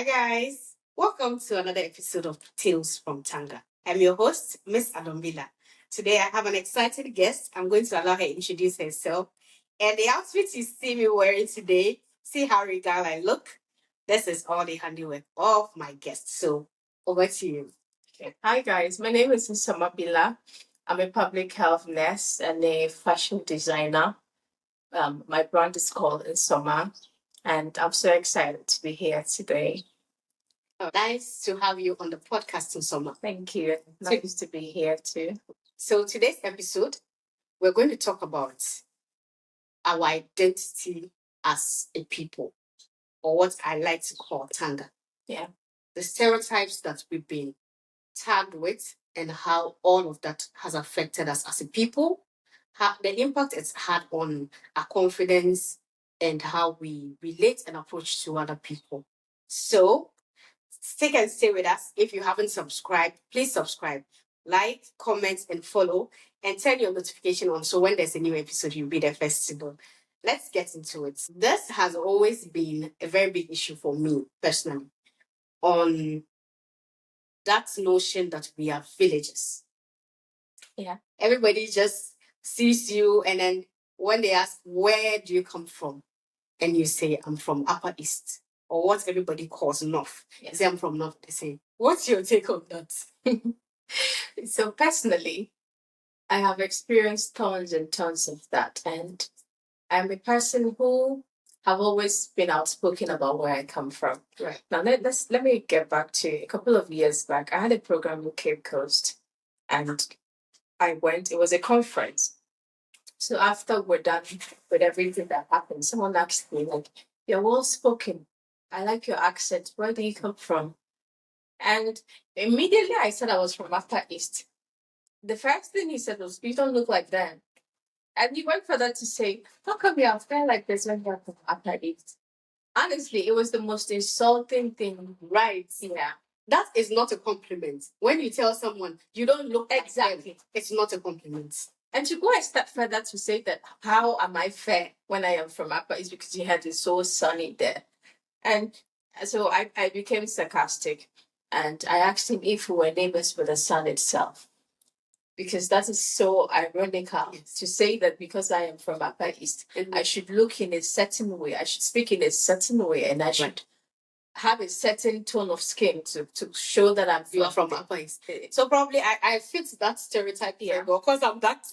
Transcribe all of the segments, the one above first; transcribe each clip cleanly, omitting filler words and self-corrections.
guys. Welcome to another episode of Tales from Tanga. I'm your host, Miss Adombila. Today I have an exciting guest. I'm going to allow her to introduce herself. And the outfit you see me wearing today, see how regal I look. This is all the handiwork of my guest. So over to you. Okay. Hi guys, my name is NSOMAH. I'm a public health nurse and a fashion designer. My brand is called NSOMAH, and I'm so excited to be here today. Nice to have you on the podcast, Summer. Thank you. Nice to be here too. So today's episode, we're going to talk about our identity as a people, or what I like to call Tanga. Yeah. The stereotypes that we've been tagged with and how all of that has affected us as a people, how the impact it's had on our confidence and how we relate and approach to other people. So stick and stay with us. If you haven't subscribed, please subscribe, like, comment, and follow, and turn your notification on so when there's a new episode, you'll be the first to know. Let's get into it. This has always been a very big issue for me personally on that notion that we are villagers. Yeah. Everybody just sees you, and then when they ask, where do you come from? And you say, I'm from Upper East, or what everybody calls North. Yeah. You say, I'm from North. They say, what's your take on that? So personally, I have experienced tons and tons of that. And I'm a person who have always been outspoken about where I come from. Right. Now, let me get back to a couple of years back. I had a program in Cape Coast, and I went, it was a conference. So after we're done with everything that happened, someone asked me, like, you're well spoken. I like your accent. Where do you come from? And immediately I said I was from Upper East. The first thing he said was, you don't look like them. And he went further to say, how come you are fair like this when you're from Upper East? Honestly, it was the most insulting thing. Right. Yeah. That is not a compliment. When you tell someone you don't look exactly like them, it's not a compliment. And to go a step further to say that how am I fair when I am from Upper is because you had it so sunny there. And so I became sarcastic and I asked him if we were neighbors with the sun itself. Because that is so ironical to say that because I am from Upper East, I should look in a certain way, I should speak in a certain way, and I should have a certain tone of skin to show that I'm from Upper East. So probably I fit that stereotype here because I'm that.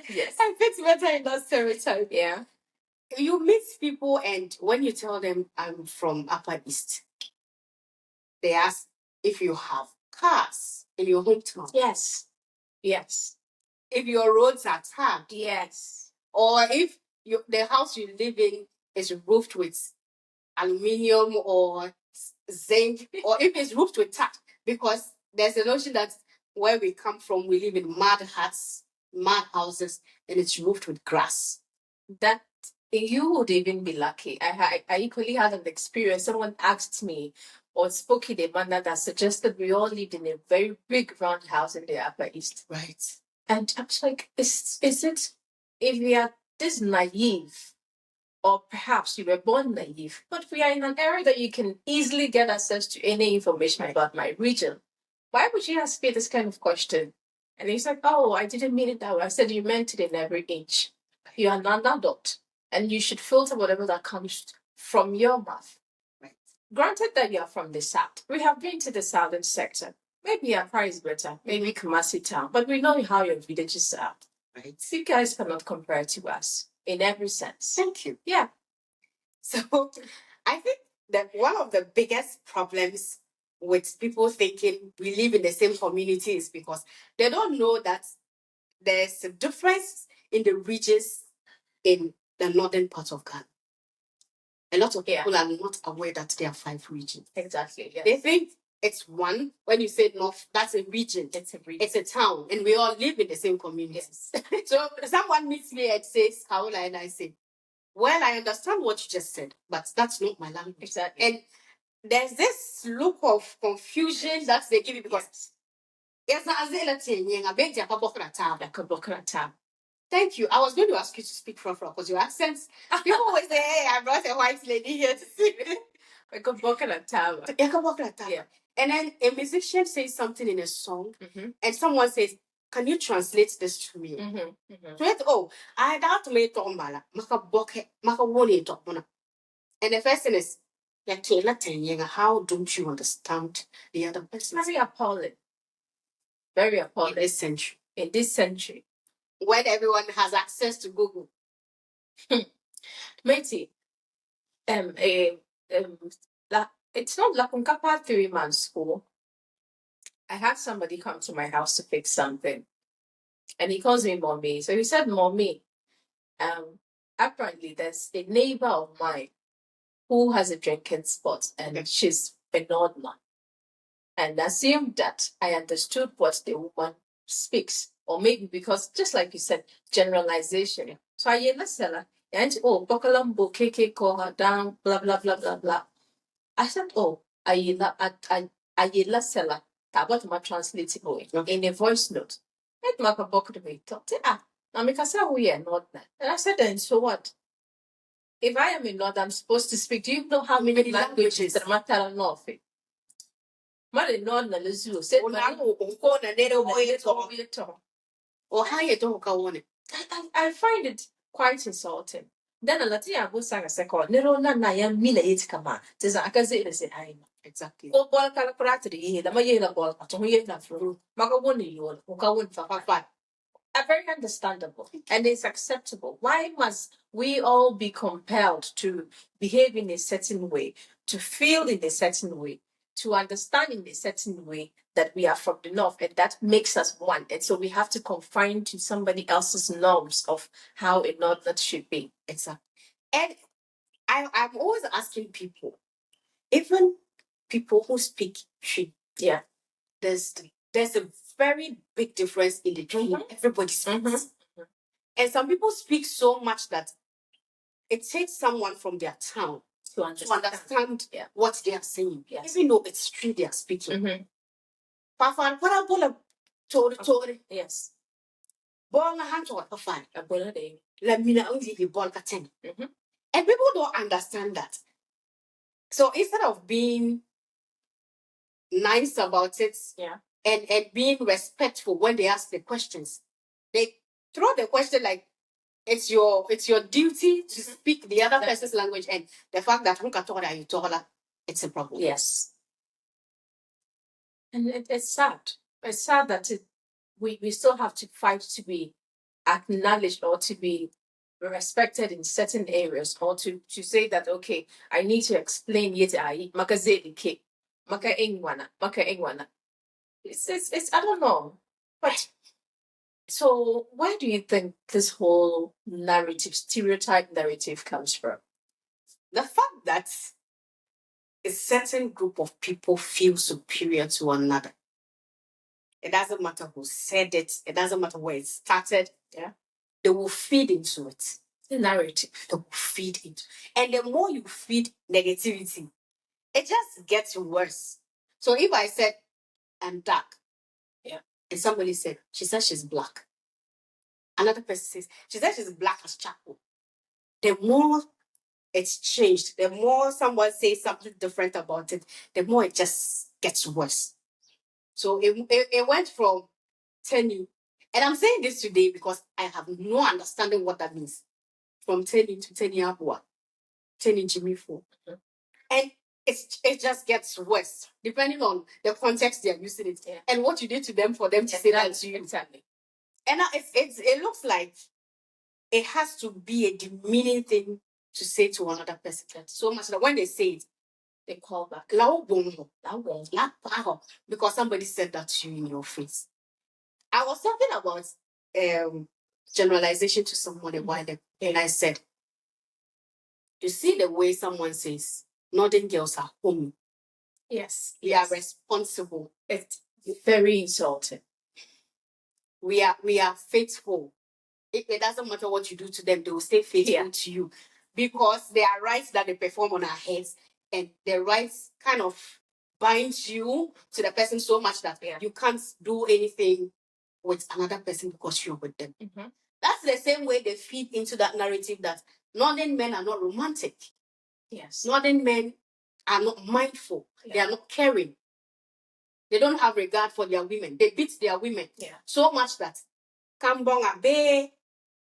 Yes. I fit better in that stereotype. Yeah. You meet people and when you tell them I'm from Upper East, they ask if you have cars in your hometown. Yes. Yes. If your roads are tagged. Yes. Or if the house you live in is roofed with aluminium or zinc, or if it's roofed with tat, because there's a notion that where we come from, we live in mud huts, mud houses, and it's roofed with grass. That you would even be lucky. I equally had an experience. Someone asked me or spoke in a manner that suggested we all lived in a very big round house in the Upper East. Right. And I was like, is it, if we are this naive, or perhaps you were born naive, but we are in an area that you can easily get access to any information about my region. Why would you ask me this kind of question? And he's like, oh, I didn't mean it that way. I said, you meant it in every inch. You are an adult, and you should filter whatever that comes from your mouth. Right. Granted that you are from the South. We have been to the southern sector. Maybe Accra is better, maybe Kumasi town, but we know how your villages are. Right. You guys cannot compare to us in every sense. Thank you. Yeah. So I think that one of the biggest problems with people thinking we live in the same community is because they don't know that there's a difference in the regions in the northern part of Ghana. A lot of people are not aware that there are 5 regions. Exactly. Yes. They think it's one. When you say north, that's a region. It's a region. It's a town, and we all live in the same community. Yes. So someone meets me and says, how will I? And I say, well, I understand what you just said, but that's not my language. Exactly. And there's this look of confusion that they give you because thank you. I was going to ask you to speak Frafra because your accents. People always say, hey, I brought a white lady here to speak. Like a bucket of tower. Yeah. And then a musician says something in a song, and someone says, "Can you translate this to me?" So it's, oh, I doubt me to mala, maka bucket, maka woni to mona. And the first thing is, how don't you understand the other person? Very appalling. Very appalling. In this century. In this century. When everyone has access to Google. Matey, it's not like Unkapa 3 months school. I had somebody come to my house to fix something. And he calls me mommy. So he said, "Mommy, apparently there's a neighbor of mine who has a drinking spot and she's phenomenal." And assumed that I understood what the woman speaks. Or maybe because, just like you said, generalization. So I yell, and Bokalambo, KK, call her down, blah, blah, blah, blah, blah. I said, oh, I yell, seller, what am I translating in a voice note? It maka book to me. Now make us say we are not that. And I said, then so what? If I am in North, I'm supposed to speak. Do you know how many languages that matter enough? Mother not na lezu said Or how you don't go on it. I find it quite insulting. Then a Latina who sang a second, Nero Naya Mina it come. Tis a Kazi say, I exactly. Oh, ball calculated, the Mayela ball, to me, not through Magawuni, you will for very understandable and it's acceptable. Why must we all be compelled to behave in a certain way, to feel in a certain way, to understand in a certain way that we are from the north and that makes us one? And so we have to confine to somebody else's norms of how a northern should be. Exactly. And I'm always asking people, even people who speak Twi, yeah, there's a very big difference in the Twi everybody speaks. And some people speak so much that it takes someone from their town to understand what they are saying, even though it's Twi they are speaking. Pafan, what I bola tori. Yes. Bola hand to pafan. A bola de. Let me know if you bola ten. And people don't understand that. So instead of being nice about it, and being respectful when they ask the questions, they throw the question like it's your duty to speak the other person's language, and the fact that you it's a problem. Yes. And it's sad. It's sad that we still have to fight to be acknowledged or to be respected in certain areas, or to say that, okay, I need to explain yet maka engwana. It's I don't know. But so where do you think this whole narrative, stereotype narrative comes from? The fact that a certain group of people feel superior to another. It doesn't matter who said it. It doesn't matter where it started. Yeah. They will feed into it. The narrative. They will feed into. And the more you feed negativity, it just gets worse. So if I said, I'm dark, and somebody said, she said she's black. Another person says, she said she's black as charcoal. The more it's changed, the more someone says something different about it, the more it just gets worse. So it went from tenure, and I'm saying this today because I have no understanding what that means. From tenure to tenure, tenure Jimmy 4. And it just gets worse depending on the context they are using it and what you did to them for them to say that to you. Exactly. And it looks like it has to be a demeaning thing to say to another person. So much that when they say it, they call back. Because somebody said that to you in your face. I was talking about generalization to someone a while ago, and I said, you see the way someone says, Northern girls are homey. Yes. We are responsible. It's very insulting. We are faithful. It doesn't matter what you do to them, they will stay faithful to you. Because there are rights that they perform on our heads, and the rights kind of binds you to the person so much that you can't do anything with another person because you're with them. That's the same way they feed into that narrative that Northern men are not romantic. Yes. Northern men are not mindful. They are not caring. They don't have regard for their women. They beat their women so much that Kambonga Bay,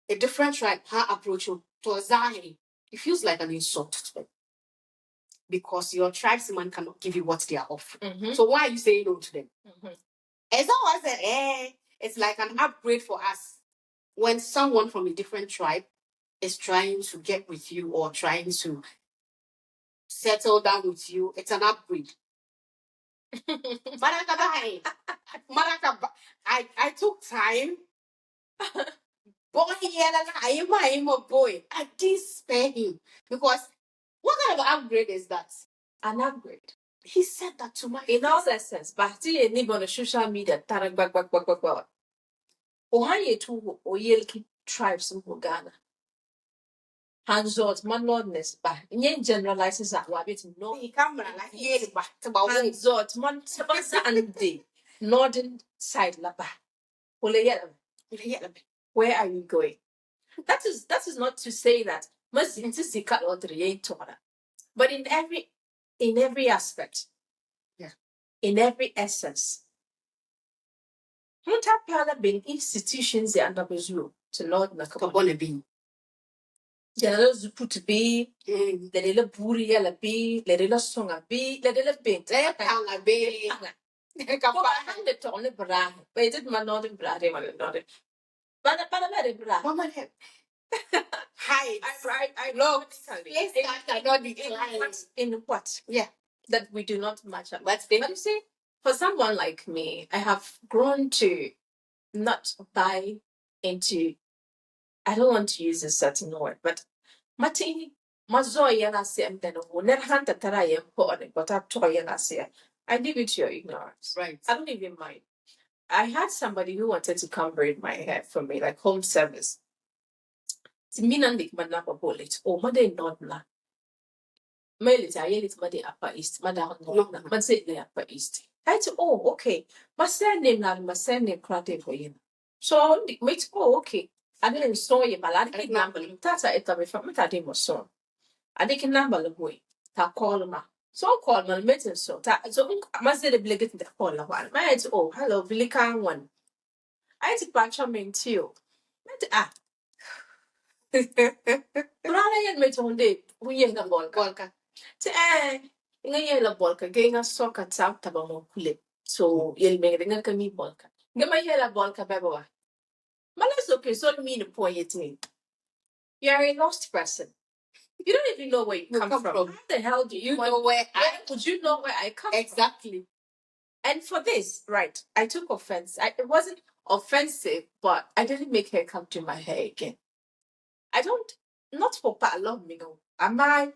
a different tribe, her approach to Zahiri, it feels like an insult to them. Because your tribesman cannot give you what they are offering. So why are you saying no to them? It's always it's like an upgrade for us. When someone from a different tribe is trying to get with you or trying to settle down with you, it's an upgrade. I took time. Boy, I'm a boy. I didn't spare him. Because what kind of upgrade is that? An upgrade. He said that to my in all essence. But see any on social media, Tarag. Ohanye to Oyelki tribes in Ghana. Hands-on, man, Lordness, but in generalizes that rabbit no. He come like here, but hands-on, man, Sabasa and the northern side laba. Where are you going? That is not to say that must insist or but in every aspect, in every essence. Don't have been institutions the under to Lord Nakabona be. The put be, the little booty yellow be, the little song a be, the little bit, a be. The tone of bra, but it didn't not in bra, they were not it. But a bra. Hi, I love in what? Yeah, that we do not match up. But you see, for someone like me, I have grown to not buy into. I don't want to use a certain word, but Mati Mazoya Nasem then never hand that I am poor, but I'm toying as I leave it to your ignorance. Right. I don't even mind. I had somebody who wanted to come braid my hair for me, like home service. Minandik manapa bullet, or mother not la. Mail it, I yell it, mother upper east, madam, no, man say the upper east. I said, oh, okay. My surname, not my surname, crate for you. So, wait, oh, okay. I didn't saw you, but I didn't number. That's a etame from me. I didn't so. I didn't number the boy. Ta call ma. So call my meeting so. So, must say the blanket the call a while. My oh, hello, Billy Can one. I had to patch on me too. Ah. Brother, you met on day. We ain't a bolka. Ngay la bolka, gay a soccer tap tabamo kule. So, you'll make a kami bolka. Get my yellow bolka, baba. Mala's okay, so mean a point. You are a lost person. You don't even know where you come from. How the hell do you know where would you know where I come from? Exactly. And for this, right, I took offense. It wasn't offensive, but I didn't make her come to my hair again. I don't, not for part love me no. Am I?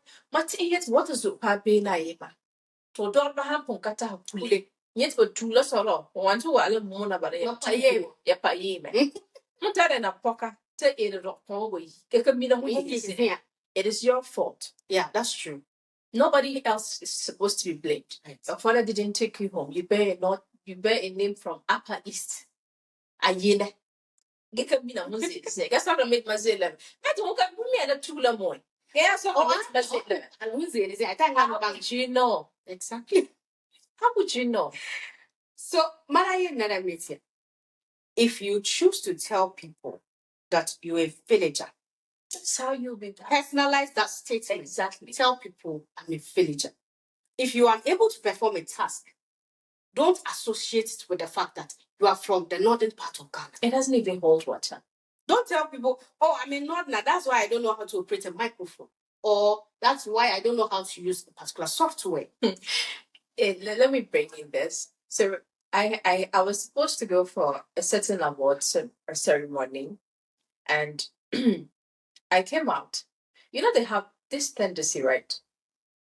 Yet what is it? Papi na yeba. To don't have punkata pule. Yet for two loss or all. One to a little more about it. Yapa ye me. Not that in a pocket. Take it always. It is your fault. Yeah, that's true. Nobody else is supposed to be blamed. Right. Your father didn't take you home. You bear a name from Upper East. Ayena. Get a mina music. That's not a make my zilla. I don't get me and a tula more. Yes, and who's it? I think how would you know? Exactly. How would you know? So, Maraya Nadametia, if you choose to tell people that you're a villager, that's how you'll be personalize that statement. Exactly. Tell people I'm a villager. If you are able to perform a task, don't associate it with the fact that you are from the northern part of Ghana. It doesn't even hold water. Don't tell people, oh, I'm a northerner, that's why I don't know how to operate a microphone. Or that's why I don't know how to use a particular software. Let me bring in this. So I was supposed to go for a certain award ceremony, and I came out. You know, they have this tendency, right?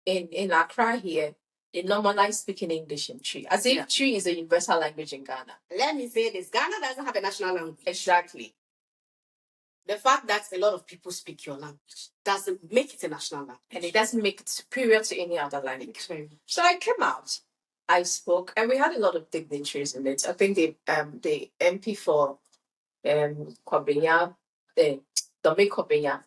In Accra here, they normalize speaking English in Tree. As if Tree is a universal language in Ghana. Let me say this. Ghana doesn't have a national language. Exactly. The fact that a lot of people speak your language doesn't make it a national language. And it doesn't make it superior to any other language. So I came out. I spoke, and we had a lot of dignitaries in it. I think the MP for Kobenya, Domi Kobenya,